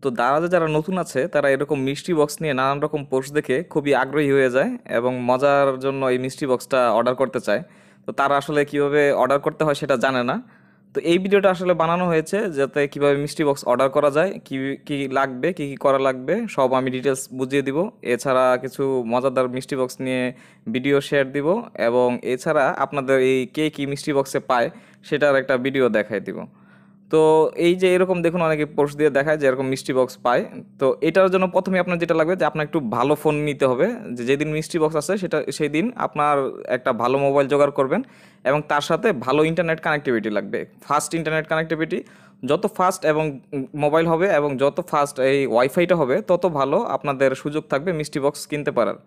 তো দারাজে যারা নতুন আছে তারা এরকম মিষ্টি বক্স নিয়ে নানান রকম পোস্ট দেখে খুবই আগ্রহী হয়ে যায় এবং মজার জন্য এই মিষ্টি বক্সটা অর্ডার করতে চায়। তো তারা আসলে কিভাবে অর্ডার করতে হয় সেটা জানে না। তো এই ভিডিওটা আসলে বানানো হয়েছে যাতে কিভাবে মিষ্টি বক্স অর্ডার করা যায়, কি কি লাগবে, কি কি করা লাগবে সব আমি ডিটেলস বুঝিয়ে দিব। এছাড়া কিছু মজাদার মিষ্টি বক্স নিয়ে ভিডিও শেয়ার দিব এবং এছাড়া আপনাদের এই কে কি মিষ্টি বক্সে পায় সেটার একটা ভিডিও দেখাই দিব। তো এই যে এরকম দেখুন অনেকে পোস্ট দিয়ে দেখায় যে এরকম মিষ্টি বক্স পায়। তো এটার জন্য প্রথমে আপনার যেটা লাগবে যে আপনার একটু ভালো ফোন নিতে হবে। যে যেদিন মিষ্টি বক্স আছে সেই দিন আপনার একটা ভালো মোবাইল জোগাড় করবেন এবং তার সাথে ভালো ইন্টারনেট কানেক্টিভিটি লাগবে, ফাস্ট ইন্টারনেট কানেক্টিভিটি। যত ফাস্ট এবং মোবাইল হবে এবং যত ফাস্ট এই ওয়াইফাইটা হবে তত ভালো আপনাদের সুযোগ থাকবে মিষ্টি বক্স কিনতে পারার।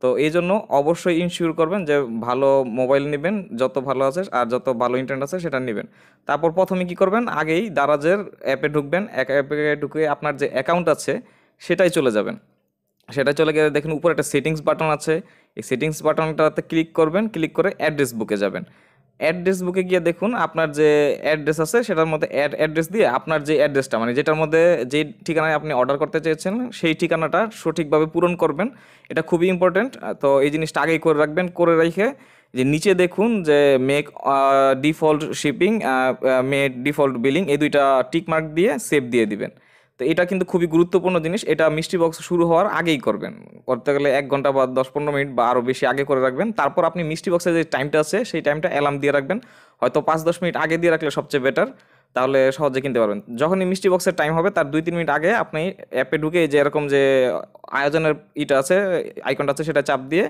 তো এই জন্য অবশ্যই ইনশিওর করবেন যে ভালো মোবাইল নেবেন, যত ভালো আছে আর যত ভালো ইন্টারনেট আছে সেটা নেবেন। তারপর প্রথমে কি করবেন, আগেই দারাজের অ্যাপে ঢুকবেন, অ্যাপে ঢুকে আপনার যে অ্যাকাউন্ট আছে সেটাই চলে যাবেন। সেটা চলে গেলে দেখুন উপরে একটা সেটিংস বাটন আছে, এই সেটিংস বাটনটাতে ক্লিক করবেন, ক্লিক করে অ্যাড্রেস বুকে যাবেন। অ্যাড্রেস বুকে গিয়ে দেখুন আপনার যে অ্যাড্রেস আছে সেটার মধ্যে অ্যাড্রেস দিয়ে আপনার যে অ্যাড্রেসটা মানে যেটার মধ্যে যে ঠিকানায় আপনি অর্ডার করতে চেয়েছেন সেই ঠিকানাটা সঠিকভাবে পূরণ করবেন। এটা খুবই ইম্পর্টেন্ট। তো এই জিনিসটা আগেই করে রাখবেন, করে রেখে যে নিচে দেখুন যে make default shipping, make default billing, এই দুইটা টিক মার্ক দিয়ে সেভ দিয়ে দিবেন। তো এটা কিন্তু খুবই গুরুত্বপূর্ণ জিনিস, এটা মিষ্টি বক্স শুরু হওয়ার আগেই করবেন। করতে গেলে 1 ঘন্টা বা 10-15 মিনিট বা আরও বেশি আগে করে রাখবেন। তারপর আপনি মিষ্টি বক্সের যে টাইমটা আছে সেই টাইমটা অ্যালার্ম দিয়ে রাখবেন, হয়তো 5-10 মিনিট আগে দিয়ে রাখলে সবচেয়ে বেটার, তাহলে সহজে কিনতে পারবেন। যখনই মিষ্টি বক্সের টাইম হবে তার 2-3 মিনিট আগে আপনি অ্যাপে ঢুকে যে এরকম যে আয়োজনের ইটা আছে, আইকনটা আছে, সেটা চাপ দিয়ে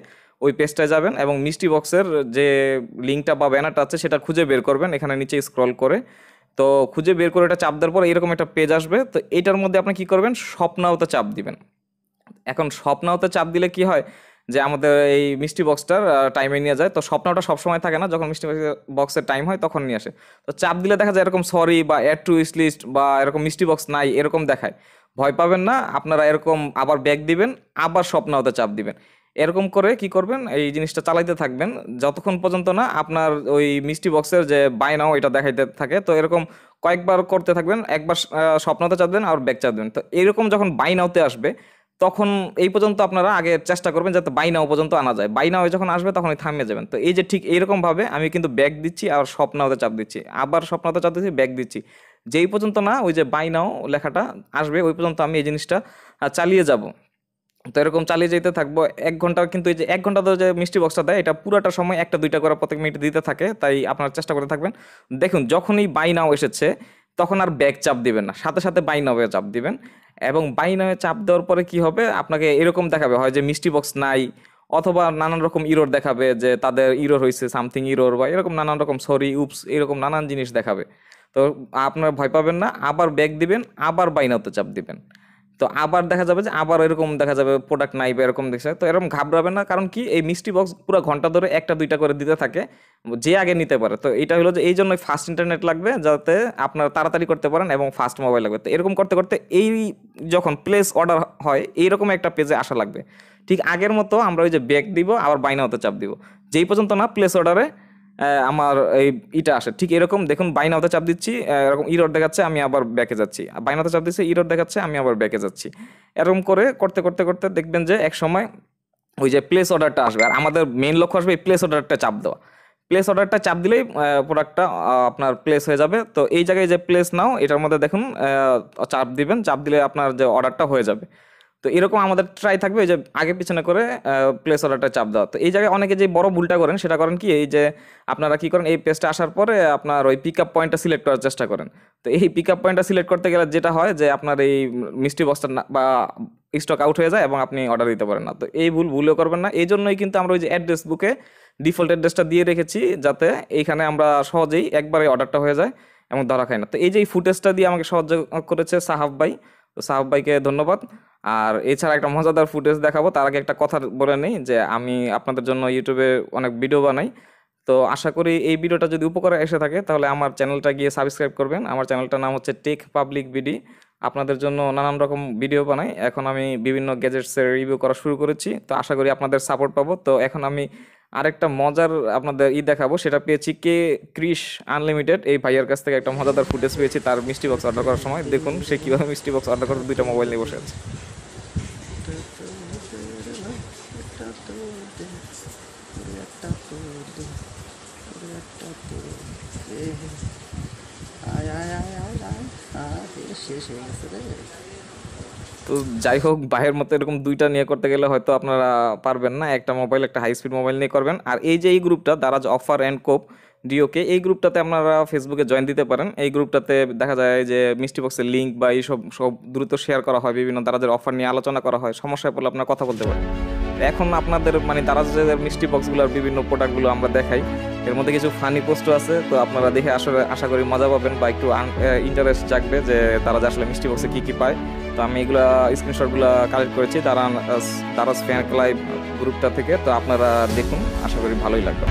ওই পেজটায় যাবেন এবং মিষ্টি বক্সের যে লিঙ্কটা বা ব্যানারটা আছে সেটা খুঁজে বের করবেন এখানে নিচে স্ক্রল করে। তো খুঁজে বের করে এটা চাপ দেওয়ার পর এরকম একটা পেজ আসবে। তো এইটার মধ্যে আপনি কি করবেন, স্বপ্নাওতে চাপ দিবেন। এখন স্বপ্নাওতে চাপ দিলে কি হয় যে আমাদের এই মিষ্টি বক্সটার টাইমে নিয়ে যায়। তো স্বপ্নটা সবসময় থাকে না, যখন মিষ্টি বক্সের টাইম হয় তখন নিয়ে আসে। তো চাপ দিলে দেখা যায় এরকম সরি বা অ্যাড টু উইশ লিস্ট বা এরকম মিষ্টি বক্স নাই এরকম দেখায়। ভয় পাবেন না, আপনারা এরকম আবার ব্যাক দিবেন, আবার স্বপ্নাওতে চাপ দিবেন। এরকম করে কি করবেন, এই জিনিসটা চালাইতে থাকবেন যতক্ষণ পর্যন্ত না আপনার ওই মিষ্টি বক্সের যে বাই নাও এটা দেখাইতে থাকে। তো এরকম কয়েকবার করতে থাকবেন, একবার স্বপ্নতে চাপ দেবেন আর ব্যাক চাপ দেবেন। তো এরকম যখন বাই নাওতে আসবে তখন এই পর্যন্ত আপনারা আগে চেষ্টা করবেন যাতে বাই নাও পর্যন্ত আনা যায়। বাই নাও যখন আসবে তখনই থামিয়ে যাবেন। তো এই যে ঠিক এইরকম ভাবে আমি কিন্তু ব্যাক দিচ্ছি আর স্বপ্নাওতে চাপ দিচ্ছি, আবার স্বপ্নাওতে চাপ দিচ্ছি, ব্যাক দিচ্ছি। যেই পর্যন্ত না ওই যে বাই নাও লেখাটা আসবে ওই পর্যন্ত আমি এই জিনিসটা চালিয়ে যাব। তো এরকম চালিয়ে যেতে থাকবো 1 ঘন্টা। কিন্তু এই যে 1 ঘন্টা ধরে যে মিষ্টি বক্সটা দেয় এটা পুরাটা সময় 1টা 2টা করে প্রত্যেক মিনিট দিতে থাকে, তাই আপনারা চেষ্টা করে থাকবেন। দেখুন যখনই বাই নাও এসেছে তখন আর ব্যাক চাপ দিবেন না, সাথে সাথে বাই নাও চাপ দিবেন। এবং বাই নাও চাপ দেওয়ার পরে কি হবে, আপনাকে এরকম দেখাবে হয় যে মিষ্টি বক্স নাই, অথবা নানান রকম ইরোর দেখাবে যে তাদের ইরোর হয়েছে, সামথিং ইরোর বা এরকম নানান রকম সরি উপস এরকম নানান জিনিস দেখাবে। তো আপনারা ভয় পাবেন না, আবার ব্যাক দিবেন, আবার বাই নাওতে চাপ দিবেন। তো আবার দেখা যাবে যে আবার এরকম দেখা যাবে প্রোডাক্ট নাই বা এরকম দেখছে। তো এরকম ঘাবড়াবেন না, কারণ কি এই মিষ্টি বক্স পুরো ঘন্টা ধরে 1টা 2টা করে দিতে থাকে, যে আগে নিতে পারে। তো এটা হলো যে এই জন্যই ফাস্ট ইন্টারনেট লাগবে যাতে আপনারা তাড়াতাড়ি করতে পারেন এবং ফাস্ট মোবাইল লাগবে। তো এরকম করতে করতে এই যখন প্লেস অর্ডার হয় এইরকম একটা পেজে আসা লাগবে। ঠিক আগের মতো আমরা ওই যে ব্যাক দিব আবার বাই নাওতে চাপ দিব, যেই পর্যন্ত না প্লেস অর্ডারে আমার এই ইটা আসে। ঠিক এরকম দেখুন বাই নাওতে চাপ দিচ্ছি, এরকম ইরর দেখাচ্ছে, আমি আবার ব্যাকে যাচ্ছি, বাই নাওতে চাপ দিচ্ছি, ইরর দেখাচ্ছে, আমি আবার ব্যাকে যাচ্ছি। এরকম করে করতে করতে করতে দেখবেন যে এক সময় ওই যে প্লেস অর্ডারটা আসবে। আর আমাদের মেইন লক্ষ্য আসবে এই প্লেস অর্ডারটা চাপ দেওয়া। প্লেস অর্ডারটা চাপ দিলেই প্রোডাক্টটা আপনার প্লেস হয়ে যাবে। তো এই জায়গায় যে প্লেস নাও এটার মধ্যে দেখুন চাপ দিবেন, চাপ দিলে আপনার যে অর্ডারটা হয়ে যাবে। তো এরকম আমাদের ট্রাই থাকবে এই যে আগে পিছনে করে প্লেস অর্ডারটা চাপ দেওয়া। তো এই জায়গায় অনেকে যে বড় ভুলটা করেন সেটা করেন কি, এই যে আপনারা কি করেন এই পেজটা আসার পরে আপনার ওই পিক আপ পয়েন্টটা সিলেক্ট করার চেষ্টা করেন। তো এই পিক আপ পয়েন্টটা সিলেক্ট করতে গেলে যেটা হয় যে আপনার এই মিষ্টি বক্সটা বা স্টক আউট হয়ে যায় এবং আপনি অর্ডার দিতে পারেন না। তো এই ভুলও করবেন না। এই জন্যই কিন্তু আমরা ওই যে অ্যাড্রেস বুকে ডিফল্ট অ্যাড্রেসটা দিয়ে রেখেছি যাতে এইখানে আমরা সহজেই একবারে অর্ডারটা হয়ে যায় এবং ধরা খাই না। তো এই যে এই ফুটেজটা দিয়ে আমাকে সাহায্য করেছে সাহাব ভাই, তো সাহাব ভাইকে ধন্যবাদ। আর এছাড়া একটা মজাদার ফুটেজ দেখাবো, তার আগে একটা কথা বলে নেই যে আমি আপনাদের জন্য ইউটিউবে অনেক ভিডিও বানাই। তো আশা করি এই ভিডিওটা যদি উপকারে এসে থাকে তাহলে আমার চ্যানেলটা গিয়ে সাবস্ক্রাইব করবেন। আমার চ্যানেলটার নাম হচ্ছে টেক পাবলিক বিডি। আপনাদের জন্য নানান রকম ভিডিও বানাই। এখন আমি বিভিন্ন গ্যাজেটসের রিভিউ করা শুরু করেছি, তো আশা করি আপনাদের সাপোর্ট পাবো। তো এখন আমি আরেকটা মজার আপনাদের দেখাবো, সেটা পেয়েছি কে ক্রিশ আনলিমিটেড, এই ভাইয়ের কাছ থেকে একটা মজাদার ফুটেজ পেয়েছি তার মিষ্টি বক্স অর্ডার করার সময়। দেখুন সে কীভাবে মিষ্টি বক্স অর্ডার করতে দুইটা মোবাইল নিয়ে বসে আছে। শেষ হয়ে গেছে রে। তো যাই হোক, ভাইয়ের মতো এরকম দুইটা নিয়ে করতে গেলে হয়তো আপনারা পারবেন না, একটা মোবাইল, একটা হাই স্পিড মোবাইল নিয়ে করবেন। আর এই যে এই গ্রুপটা দারাজ অফার অ্যান্ড কোপ ডিওকে, এই গ্রুপটাতে আপনারা ফেসবুকে জয়েন দিতে পারেন। এই গ্রুপটাতে দেখা যায় যে মিষ্টি বক্সের লিঙ্ক বা এইসব সব দ্রুত শেয়ার করা হয়, বিভিন্ন দারাজের অফার নিয়ে আলোচনা করা হয়, সমস্যায় পড়লে আপনারা কথা বলতে পারেন। এখন আপনাদের মানে দারাজের মিষ্টি বক্সগুলোর বিভিন্ন প্রোডাক্টগুলো আমরা দেখাই, এর মধ্যে কিছু ফানি পোস্টও আছে, তো আপনারা দেখে আসলে আশা করি মজা পাবেন বা একটু ইন্টারেস্ট জাগবে যে তারা যে আসলে মিষ্টি বক্সে কী কী পায়। তো আমি এগুলা স্ক্রিনশটগুলো কালেক্ট করেছি দারাজ ফ্যান ক্লাব গ্রুপটা থেকে, তো আপনারা দেখুন, আশা করি ভালোই লাগবে।